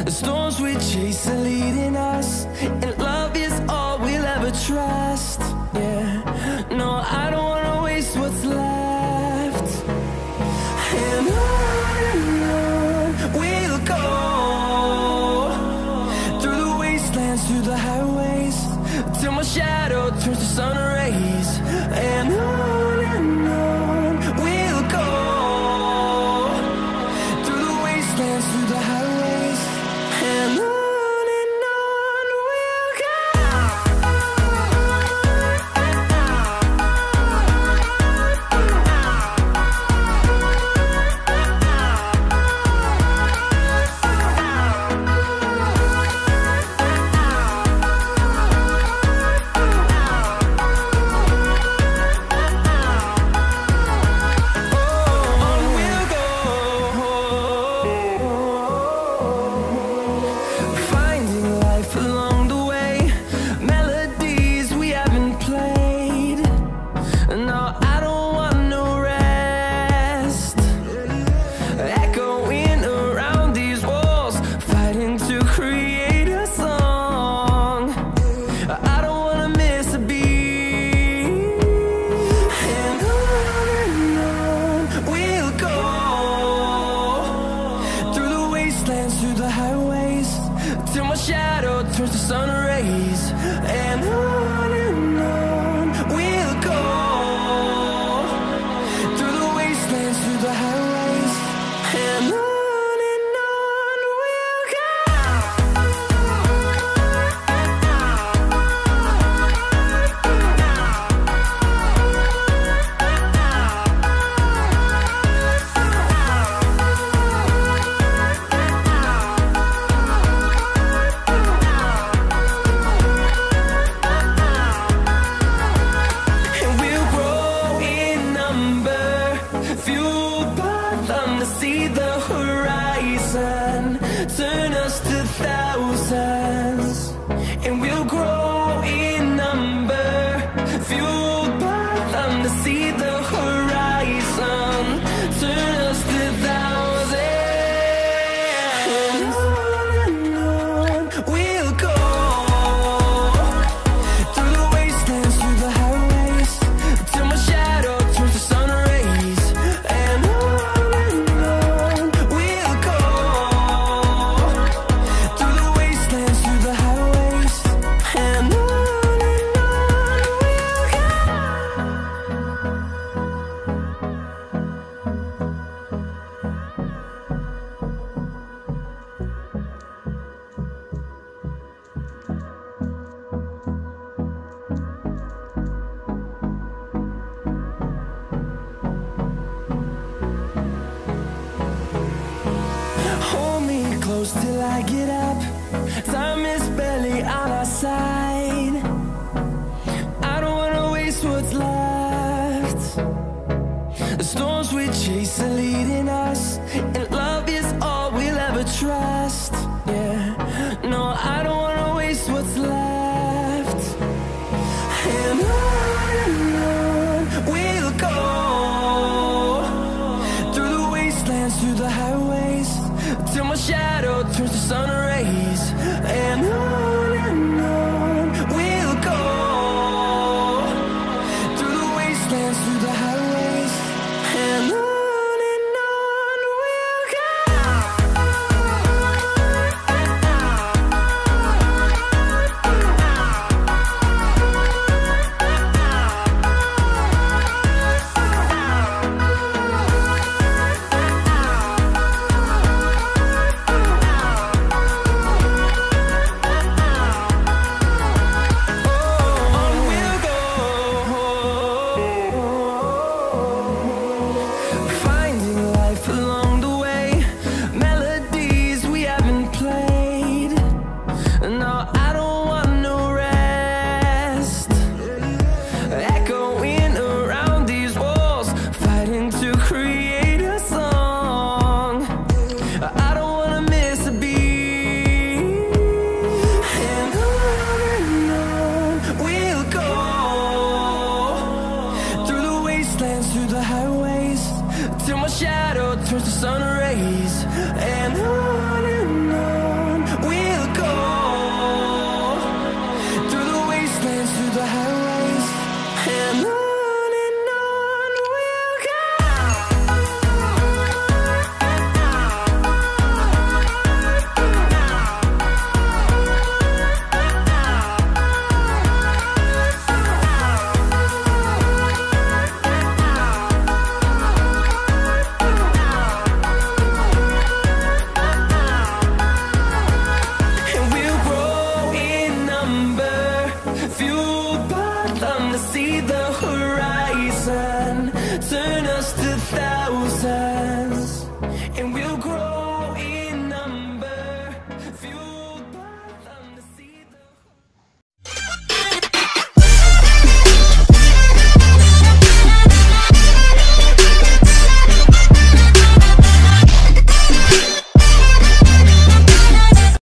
The storms we chase are leading us, and love is all we'll ever trust. Yeah, no, I don't wanna waste what's left. And on we'll go, through the wastelands, through the highways, till my shadow turns to sun rays. And on we'll go, through the wastelands, through the highways, and on we'll go. Through the highways, till my shadow turns to sun rays. And on we'll go, through the wastelands, through the highways, and on we'll go. See the horizon, turn us to thousands, and we'll grow in number, fueled by them to see the horizon, turn us to thousands, and on we'll go, through the wastelands, through the highways, till my shadow turns to sun rays. And hold me close till I get up. Time is barely on our side. I don't wanna waste what's left. The storms we chase are leading us, and love is all we'll ever trust. Yeah, no, I don't wanna waste what's left. And on we'll go, through the wastelands, through the highways, till my shadow turns to sun rays. And on we'll go, through the wastelands, through the highways, and on we'll go. them to see the horizon, turn us to thousands.